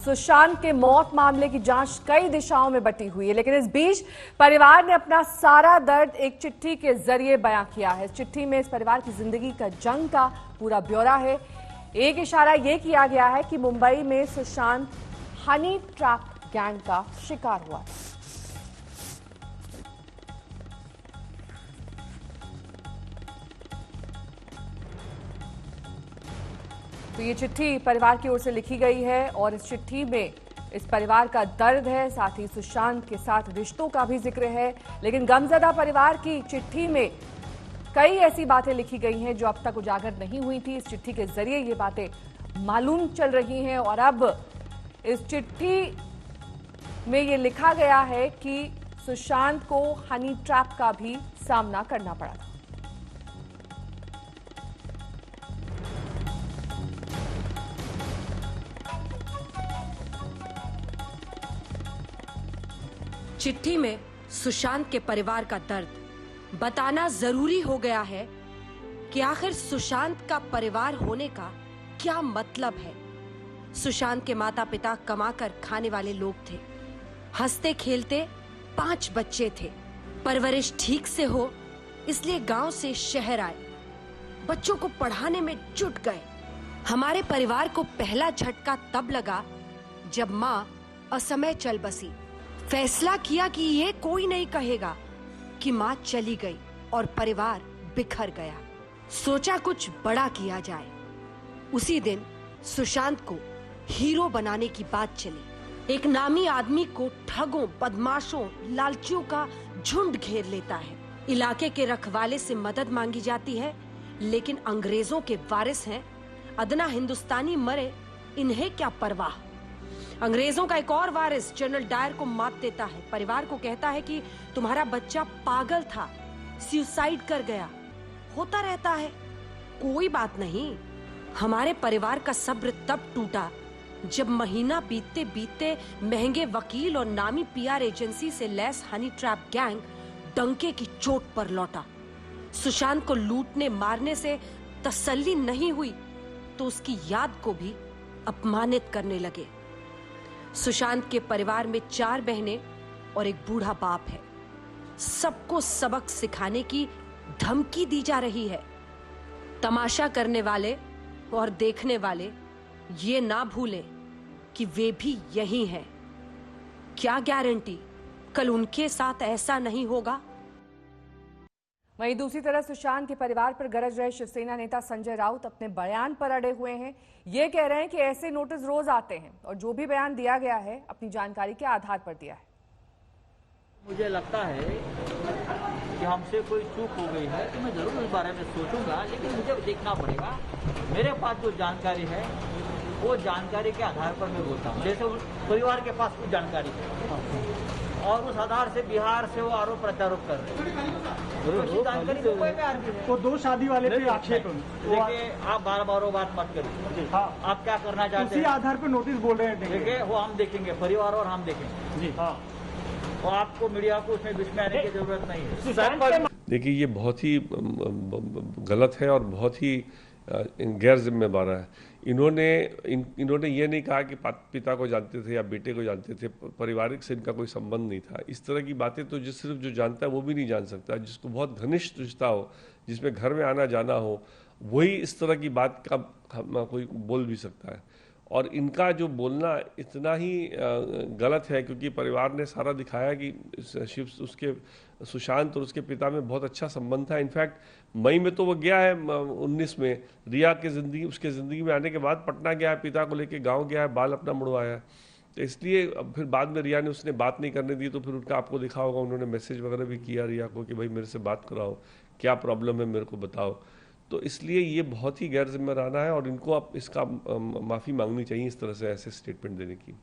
सुशांत के मौत मामले की जांच कई दिशाओं में बटी हुई है, लेकिन इस बीच परिवार ने अपना सारा दर्द एक चिट्ठी के जरिए बयां किया है। इस चिट्ठी में इस परिवार की जिंदगी का जंग का पूरा ब्यौरा है। एक इशारा यह किया गया है कि मुंबई में सुशांत हनी ट्रैप गैंग का शिकार हुआ। तो ये चिट्ठी परिवार की ओर से लिखी गई है और इस चिट्ठी में इस परिवार का दर्द है, साथ ही सुशांत के साथ रिश्तों का भी जिक्र है। लेकिन गमजदा परिवार की चिट्ठी में कई ऐसी बातें लिखी गई हैं जो अब तक उजागर नहीं हुई थी। इस चिट्ठी के जरिए ये बातें मालूम चल रही हैं और अब इस चिट्ठी में ये लिखा गया है कि सुशांत को हनी ट्रैप का भी सामना करना पड़ा था। चिट्ठी में सुशांत के परिवार का दर्द बताना जरूरी हो गया है कि आखिर सुशांत का परिवार होने का क्या मतलब है। सुशांत के माता पिता कमाकर खाने वाले लोग थे, हंसते खेलते 5 बच्चे थे। परवरिश ठीक से हो इसलिए गांव से शहर आए, बच्चों को पढ़ाने में जुट गए। हमारे परिवार को पहला झटका तब लगा जब माँ असमय चल बसी। फैसला किया कि ये कोई नहीं कहेगा कि माँ चली गई और परिवार बिखर गया। सोचा कुछ बड़ा किया जाए। उसी दिन सुशांत को हीरो बनाने की बात चली। एक नामी आदमी को ठगों, बदमाशों, लालचियों का झुंड घेर लेता है। इलाके के रखवाले से मदद मांगी जाती है, लेकिन अंग्रेजों के वारिस हैं। अदना हिंदुस्तानी मरे, इन्हें क्या परवाह। अंग्रेजों का एक और वारिस जनरल डायर को मात देता है। परिवार को कहता है कि तुम्हारा बच्चा पागल था, सुसाइड कर गया। होता रहता है, कोई बात नहीं। हमारे परिवार का सब्र तब टूटा जब महीना बीतते बीतते महंगे वकील और नामी पीआर एजेंसी से लैस हनी ट्रैप गैंग डंके की चोट पर लौटा। सुशांत को लूटने मारने से तसल्ली नहीं हुई तो उसकी याद को भी अपमानित करने लगे। सुशांत के परिवार में 4 बहनें और एक बूढ़ा बाप है। सबको सबक सिखाने की धमकी दी जा रही है। तमाशा करने वाले और देखने वाले ये ना भूलें कि वे भी यही हैं। क्या गारंटी कल उनके साथ ऐसा नहीं होगा। वहीं दूसरी तरफ सुशांत के परिवार पर गरज रहे शिवसेना नेता संजय राउत अपने बयान पर अड़े हुए हैं। ये कह रहे हैं कि ऐसे नोटिस रोज आते हैं और जो भी बयान दिया गया है अपनी जानकारी के आधार पर दिया है। मुझे लगता है कि हमसे कोई चूक हो गई है तो मैं जरूर इस बारे में सोचूंगा, लेकिन मुझे देखना पड़ेगा। मेरे पास जो जानकारी है वो जानकारी के आधार पर मैं बोलता हूँ। जैसे परिवार के पास कुछ जानकारी है और उस आधार से बिहार से वो आरोप प्रत्यारोप कर रहे हैं। वो 2 शादी वाले पे आक्षेप। देखिए, आप बार वो बात मत करिए। हाँ, आप क्या करना चाहते हैं? उसी आधार पर नोटिस बोल रहे हैं। देखिए, वो हम देखेंगे, परिवार और हम देखेंगे जी। हाँ, और आपको मीडिया को उसमें बीच में आने की जरूरत नहीं है। देखिए, ये बहुत ही गलत है और बहुत ही गैर जिम्मेदार है। इन्होंने ये नहीं कहा कि पिता को जानते थे या बेटे को जानते थे, पारिवारिक से इनका कोई संबंध नहीं था। इस तरह की बातें तो सिर्फ जो जानता है वो भी नहीं जान सकता। जिसको बहुत घनिष्ठ रिश्ता हो, जिसमें घर में आना जाना हो, वही इस तरह की बात का कोई बोल भी सकता है। और इनका जो बोलना इतना ही गलत है क्योंकि परिवार ने सारा दिखाया कि उसके सुशांत और उसके पिता में बहुत अच्छा संबंध था। इनफैक्ट मई में तो वो गया है 19 में रिया के उसके ज़िंदगी में आने के बाद पटना गया है, पिता को लेके गांव गया है, बाल अपना मुड़वाया है। तो इसलिए अब फिर बाद में रिया ने उसने बात नहीं करने दी तो फिर उनका आपको दिखा होगा उन्होंने मैसेज वगैरह भी किया रिया को कि भाई मेरे से बात कराओ, क्या प्रॉब्लम है मेरे को बताओ। तो इसलिए ये बहुत ही गैर जिम्मेदाराना है और इनको अब इसका माफ़ी मांगनी चाहिए इस तरह से ऐसे स्टेटमेंट देने की।